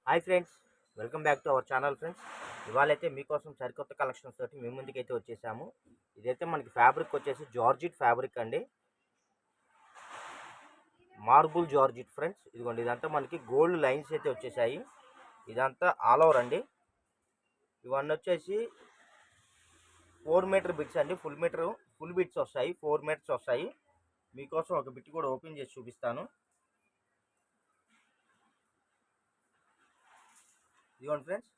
Hi friends, welcome back to our channel friends. ఇవాళైతే మీకోసం సరికొత్త కలెక్షన్స్ తోటి మీ ముందుకైతే వచ్చేసాము. ఇదైతే మనకి ఫ్యాబ్రిక్ వచ్చేసి జార్జిట్ ఫ్యాబ్రిక్ అండి, మార్బుల్ జార్జిట్ ఫ్రెండ్స్. ఇదిగోండి, ఇదంతా మనకి గోల్డ్ లైన్స్ అయితే వచ్చేసాయి. ఇదంతా ఆల్ ఓవర్ అండి. ఇవన్నీ వచ్చేసి 4 మీటర్ బిట్స్ అండి. ఫుల్ బిట్స్ వస్తాయి, 4 మీటర్స్ వస్తాయి. మీకోసం ఒక బిట్ కూడా ఓపెన్ చేసి చూపిస్తాను. ఇదిగోండి ఫ్రెండ్స్,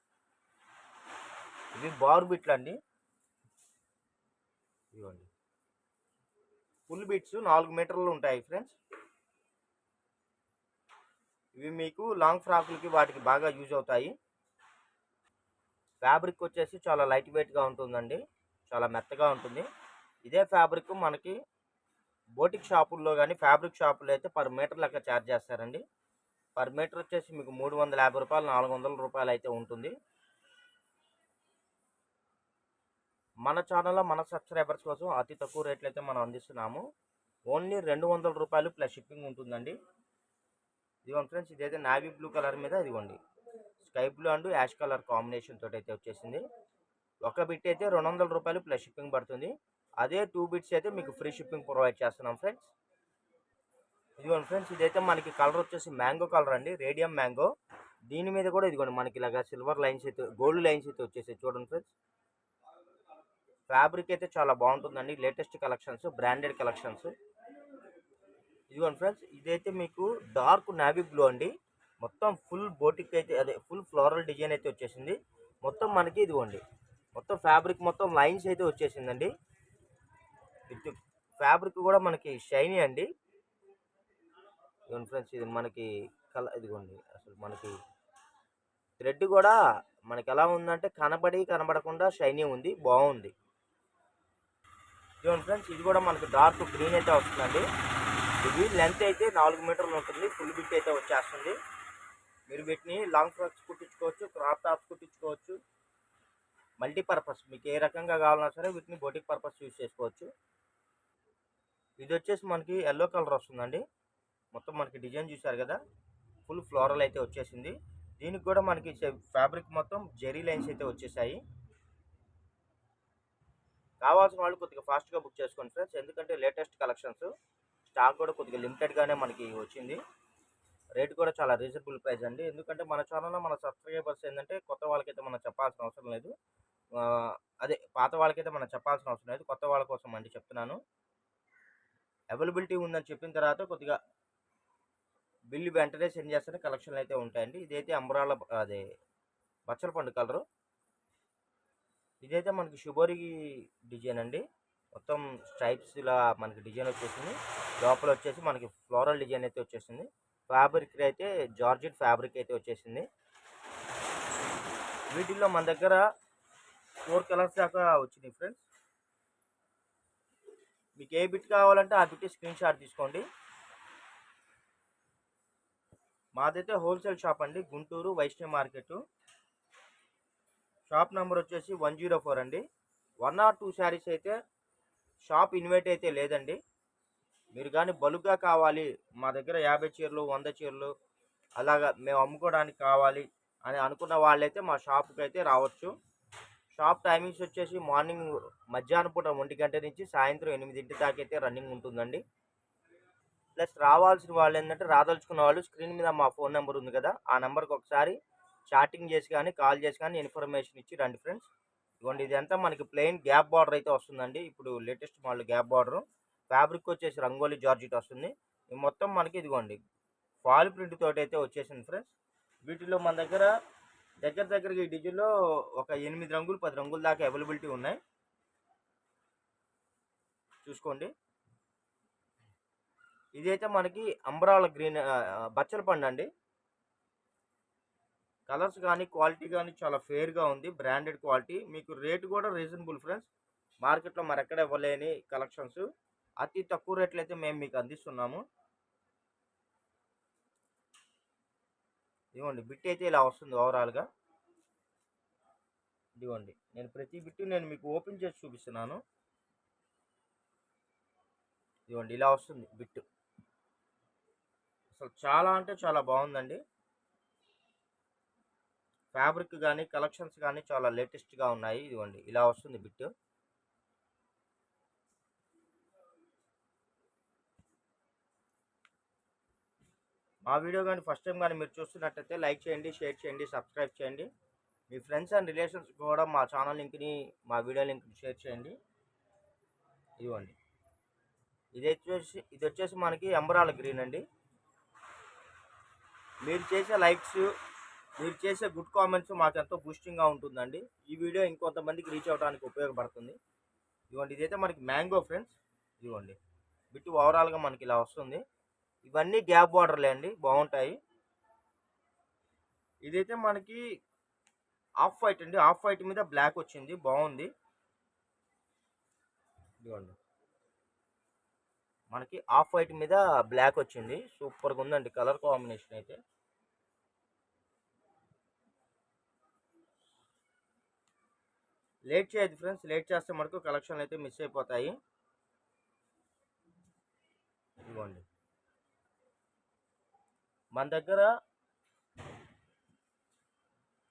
ఇవి బార్ బిట్లు అండి. ఇదిగోండి, ఫుల్ బిట్స్ 4 మీటర్లు ఉంటాయి ఫ్రెండ్స్. ఇవి మీకు లాంగ్ ఫ్రాకులకి వాటికి బాగా యూజ్ అవుతాయి. ఫ్యాబ్రిక్ వచ్చేసి చాలా లైట్ వెయిట్గా ఉంటుందండి, చాలా మెత్తగా ఉంటుంది. ఇదే ఫ్యాబ్రిక్ మనకి బోటిక్ షాపుల్లో కానీ ఫ్యాబ్రిక్ షాపుల్లో అయితే పర్ మీటర్ లెక్క ఛార్జ్ చేస్తారండి. పర్ మీటర్ వచ్చేసి మీకు 350 రూపాయలు, 400 రూపాయలు అయితే ఉంటుంది. మన ఛానల్లో మన సబ్స్క్రైబర్స్ కోసం అతి తక్కువ రేట్లు అయితే మనం అందిస్తున్నాము. ఓన్లీ 200 రూపాయలు ప్లస్ షిప్పింగ్ ఉంటుందండి. ఇదిగోండి ఫ్రెండ్స్, ఇదైతే నావీ బ్లూ కలర్ మీద ఇదిగోండి sky blue and ash colour combination తోటి అయితే వచ్చేసింది. ఒక బిట్ అయితే 200 రూపాయలు ప్లస్ షిప్పింగ్ పడుతుంది. అదే 2 బిట్స్ అయితే మీకు ఫ్రీ షిప్పింగ్ ప్రొవైడ్ చేస్తున్నాం ఫ్రెండ్స్. ఇదిగోండి ఫ్రెండ్స్, ఇదైతే మనకి కలర్ వచ్చేసి మ్యాంగో కలర్ అండి, రేడియం మ్యాంగో. దీని మీద కూడా ఇదిగోండి మనకి ఇలాగా సిల్వర్ లైన్స్ అయితే, గోల్డ్ లైన్స్ అయితే వచ్చేసాయి చూడండి ఫ్రెండ్స్. ఫ్యాబ్రిక్ అయితే చాలా బాగుంటుందండి, లేటెస్ట్ కలెక్షన్స్, బ్రాండెడ్ కలెక్షన్స్. ఇదిగోండి ఫ్రెండ్స్, ఇదైతే మీకు డార్క్ నావీ బ్లూ అండి. మొత్తం ఫుల్ బోటిక్ అయితే, అదే ఫుల్ ఫ్లోరల్ డిజైన్ అయితే వచ్చేసింది. మొత్తం మనకి ఇదిగోండి, మొత్తం ఫ్యాబ్రిక్ మొత్తం లైన్స్ అయితే వచ్చేసిందండి. ఇది ఫ్యాబ్రిక్ కూడా మనకి షైనీ అండి. ఇదిగోండి ఫ్రెండ్స్, ఇది మనకి ఇదిగోండి, అసలు మనకి థ్రెడ్ కూడా మనకి ఎలా ఉందంటే కనబడకుండా షైనీ ఉంది, బాగుంది. ఇదిగోండి ఫ్రెండ్స్, ఇది కూడా మనకి డార్క్ గ్రీన్ అయితే వస్తుందండి. ఇది లెంత్ అయితే 4 మీటర్లు ఉంటుంది, ఫుల్ బిట్ అయితే వచ్చేస్తుంది. మీరు వీటిని లాంగ్ ఫ్రాక్స్ కుట్టించుకోవచ్చు, క్రాప్ టాప్స్ కుట్టించుకోవచ్చు, మల్టీపర్పస్ మీకు ఏ రకంగా కావాలన్నా సరే వీటిని బోటిక్ పర్పస్ యూజ్ చేసుకోవచ్చు. ఇది వచ్చేసి మనకి ఎల్లో కలర్ వస్తుందండి. మొత్తం మనకి డిజైన్ చూసారు కదా, ఫుల్ ఫ్లోరల్ అయితే వచ్చేసింది. దీనికి కూడా మనకి ఫ్యాబ్రిక్ మొత్తం జెరీ లైన్స్ అయితే వచ్చేసాయి. కావాల్సిన వాళ్ళు కొద్దిగా ఫాస్ట్గా బుక్ చేసుకోండి ఫ్రెండ్స్, ఎందుకంటే లేటెస్ట్ కలెక్షన్స్, స్టాక్ కూడా కొద్దిగా లిమిటెడ్గానే మనకి వచ్చింది. రేట్ కూడా చాలా రీజనబుల్ ప్రైస్ అండి. ఎందుకంటే మన ఛానల్లో మన సబ్స్క్రైబర్స్ ఏంటంటే కొత్త వాళ్ళకైతే మనం చెప్పాల్సిన అవసరం లేదు. అదే పాత వాళ్ళకైతే మనం చెప్పాల్సిన అవసరం లేదు, కొత్త వాళ్ళ కోసం అండి చెప్తున్నాను. అవైలబిలిటీ ఉందని చెప్పిన తర్వాత కొద్దిగా బిల్లు వెంటనే సెండ్ చేస్తేనే కలెక్షన్లు అయితే ఉంటాయండి. ఇదైతే అంబ్రాల, అదే బచ్చల పండు కలరు. ఇదైతే మనకి షుబోరి డిజైన్ అండి. మొత్తం స్ట్రైప్స్ ఇలా మనకి డిజైన్ వచ్చేసింది. లోపల వచ్చేసి మనకి ఫ్లోరల్ డిజైన్ అయితే వచ్చేసింది. ఫ్యాబ్రిక్ అయితే జార్జెట్ ఫ్యాబ్రిక్ అయితే వచ్చేసింది. వీటిల్లో మన దగ్గర 4 కలర్స్ దాకా వచ్చినాయి ఫ్రెండ్స్. మీకు ఏ బిట్ కావాలంటే ఆ బిట్ స్క్రీన్ షాట్ తీసుకోండి. మాదైతే హోల్సేల్ షాప్ అండి, Guntur Vaishnavi market. Shop number వచ్చేసి 104 అండి. 1 or 2 శారీస్ అయితే షాప్ ఇన్వైట్ అయితే లేదండి. మీరు కానీ బల్క్గా కావాలి, మా దగ్గర 50 చీరలు 100 చీరలు అలాగా మేము అమ్ముకోవడానికి కావాలి అని అనుకున్న వాళ్ళైతే మా షాప్కి అయితే రావచ్చు. షాప్ టైమింగ్స్ వచ్చేసి మార్నింగ్ మధ్యాహ్నం పూట 1 గంట నుంచి సాయంత్రం 8 దాకా అయితే రన్నింగ్ ఉంటుందండి. ప్లస్ రావాల్సిన వాళ్ళు ఏంటంటే, రాదలుచుకున్న వాళ్ళు స్క్రీన్ మీద మా ఫోన్ నెంబర్ ఉంది కదా, ఆ నెంబర్కి ఒకసారి చాటింగ్ చేసి కానీ కాల్ చేసి కానీ ఇన్ఫర్మేషన్ ఇచ్చి రండి ఫ్రెండ్స్. ఇదిగోండి, ఇదంతా మనకి ప్లెయిన్ గ్యాప్ బార్డర్ అయితే వస్తుందండి. ఇప్పుడు latest model gap border. Fabric వచ్చేసి రంగోలీ జార్జిట్ వస్తుంది. ఇది మొత్తం మనకి ఇదిగోండి ఫాల్ ప్రింట్ తోటి అయితే వచ్చేసింది ఫ్రెండ్స్. వీటిలో మన దగ్గరగా ఈ డిజైన్లో ఒక 8 రంగులు 10 రంగుల దాకా అవైలబిలిటీ ఉన్నాయి, చూసుకోండి. ఇదైతే మనకి అంబరాల గ్రీన్, బచ్చల పండు అండి. కలర్స్ కానీ క్వాలిటీ కానీ చాలా ఫేర్గా ఉంది, బ్రాండెడ్ క్వాలిటీ. మీకు రేట్ కూడా రీజనబుల్ ఫ్రెండ్స్. మార్కెట్లో మరెక్కడ ఇవ్వలేని కలెక్షన్స్ అతి తక్కువ రేట్లు అయితే మేము మీకు అందిస్తున్నాము. ఇదిగోండి, బిట్ అయితే ఇలా వస్తుంది ఓవరాల్గా. ఇదిగోండి, నేను ప్రతి బిట్ నేను మీకు ఓపెన్ చేసి చూపిస్తున్నాను. ఇదిగోండి, ఇలా వస్తుంది బిట్. అసలు చాలా అంటే చాలా బాగుందండి. ఫ్యాబ్రిక్ కానీ కలెక్షన్స్ కానీ చాలా లేటెస్ట్గా ఉన్నాయి. ఇదిగోండి ఇలా వస్తుంది బిట్. మా వీడియో కానీ ఫస్ట్ టైం కానీ మీరు చూస్తున్నట్టయితే లైక్ చేయండి, షేర్ చేయండి, సబ్స్క్రైబ్ చేయండి. మీ ఫ్రెండ్స్ అండ్ రిలేషన్స్ కూడా మా ఛానల్ లింక్ని, మా వీడియో లింక్ని షేర్ చేయండి. ఇదిగోండి ఇది వచ్చేసి మనకి ఎంబరాల్ గ్రీన్ అండి. మీరు చేసే లైక్స్, మీరు చేసే గుడ్ కామెంట్స్ మాకు ఎంతో బూస్టింగ్గా ఉంటుందండి. ఈ వీడియో ఇంకొంతమందికి రీచ్ అవ్వడానికి ఉపయోగపడుతుంది. ఇదిగోండి ఇదైతే మనకి మ్యాంగో ఫ్రెండ్స్. ఇదిగోండి బిట్ ఓవరాల్గా మనకి ఇలా వస్తుంది. ఇవన్నీ గ్యాప్ బార్డర్లే అండి, బాగుంటాయి. ఇదైతే మనకి ఆఫ్ వైట్ అండి, ఆఫ్ వైట్ మీద బ్లాక్ వచ్చింది, బాగుంది. ఇదిగోండి మనకి ఆఫ్ వైట్ మీద బ్లాక్ వచ్చింది, సూపర్గా ఉందండి కలర్ కాంబినేషన్ అయితే. లేట్ చేయదు ఫ్రెండ్స్, లేట్ చేస్తే మనకు కలెక్షన్ అయితే మిస్ అయిపోతాయి. ఇదిగోండి మన దగ్గర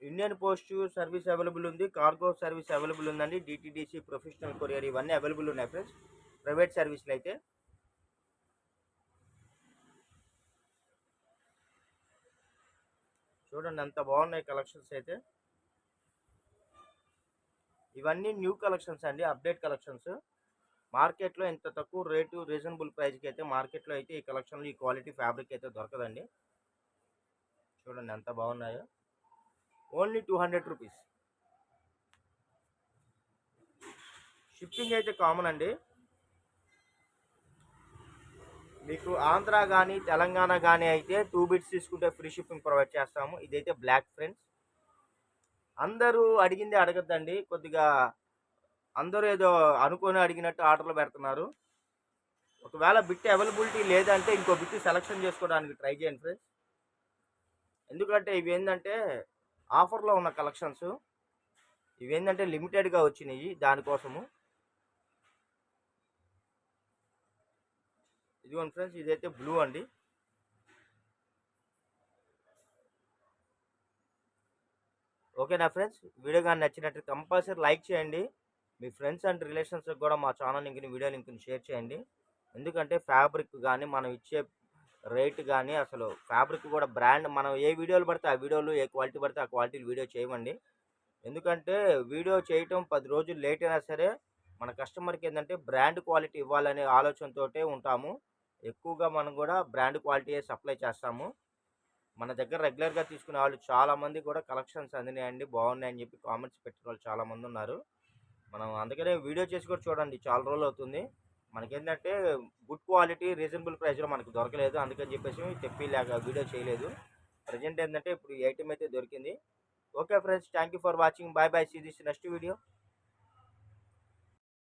ఇండియన్ పోస్ట్ సర్వీస్ అవైలబుల్ ఉంది, కార్గో సర్వీస్ అవైలబుల్ ఉందండి, డిటిడిసి, ప్రొఫెషనల్ కొరియర్ ఇవన్నీ అవైలబుల్ ఉన్నాయి ఫ్రెండ్స్. ప్రైవేట్ సర్వీస్లు అయితే చూడండి ఎంత బాగున్నాయి కలెక్షన్స్ అయితే. ఇవన్నీ న్యూ కలెక్షన్స్ అండి, అప్డేట్ కలెక్షన్స్. మార్కెట్లో ఇంత తక్కువ రేటు, రీజనబుల్ ప్రైస్కి అయితే మార్కెట్లో అయితే ఈ కలెక్షన్లు, ఈ క్వాలిటీ ఫ్యాబ్రిక్ అయితే దొరకదండి. చూడండి ఎంత బాగున్నాయో. Only 200 rupees. షిప్పింగ్ అయితే కామన్ అండి. మీకు ఆంధ్ర కానీ తెలంగాణ కానీ అయితే 2 బిట్స్ తీసుకుంటే ఫ్రీ షిప్పింగ్ ప్రొవైడ్ చేస్తాము. ఇదైతే బ్లాక్ ఫ్రెండ్స్. అందరూ అడిగిందే అడగద్దండి, కొద్దిగా అందరూ ఏదో అనుకొని అడిగినట్టు ఆర్డర్లు పెడుతున్నారు. ఒకవేళ బిట్ అవైలబిలిటీ లేదంటే ఇంకో బిట్ సెలెక్షన్ చేసుకోవడానికి ట్రై చేయండి ఫ్రెండ్స్. ఎందుకంటే ఇవి ఏంటంటే ఆఫర్లో ఉన్న కలెక్షన్స్, ఇవి ఏంటంటే లిమిటెడ్గా వచ్చినాయి, దానికోసము. ఇదిగోండి ఫ్రెండ్స్ ఇదైతే బ్లూ అండి. ఓకేనా ఫ్రెండ్స్, వీడియో కానీ నచ్చినట్టు కంపల్సరీ లైక్ చేయండి. మీ ఫ్రెండ్స్ అండ్ రిలేషన్స్కి కూడా మా ఛానల్ లింక్ని, వీడియో లింక్ని షేర్ చేయండి. ఎందుకంటే ఫ్యాబ్రిక్ కానీ మనం ఇచ్చే రేట్ కానీ, అసలు ఫ్యాబ్రిక్ కూడా బ్రాండ్, మనం ఏ వీడియోలు పడితే ఆ వీడియోలు, ఏ క్వాలిటీ పడితే ఆ క్వాలిటీలు వీడియో చేయమండి. ఎందుకంటే వీడియో చేయటం 10 రోజులు లేట్ అయినా సరే మన కస్టమర్కి ఏంటంటే బ్రాండ్ క్వాలిటీ ఇవ్వాలనే ఆలోచనతో ఉంటాము. ఎక్కువగా మనం కూడా బ్రాండ్ క్వాలిటీ సప్లై చేస్తాము. మన దగ్గర రెగ్యులర్గా తీసుకునే వాళ్ళు చాలామంది కూడా కలెక్షన్స్ అందినాయండి, బాగున్నాయని చెప్పి కామెంట్స్ పెట్టిన వాళ్ళు చాలామంది ఉన్నారు. మనం అందుకనే వీడియో చేసి కూడా చూడండి, చాలా రోజులు అవుతుంది. మనకేంటంటే గుడ్ క్వాలిటీ రీజనబుల్ ప్రైస్లో మనకు దొరకలేదు, అందుకని చెప్పేసి తెప్పిలాగా వీడియో చేయలేదు. ప్రజెంట్ ఏంటంటే ఇప్పుడు ఈ ఐటమ్ అయితే దొరికింది. Okay friends, thank you for watching. Bye bye, see this next video.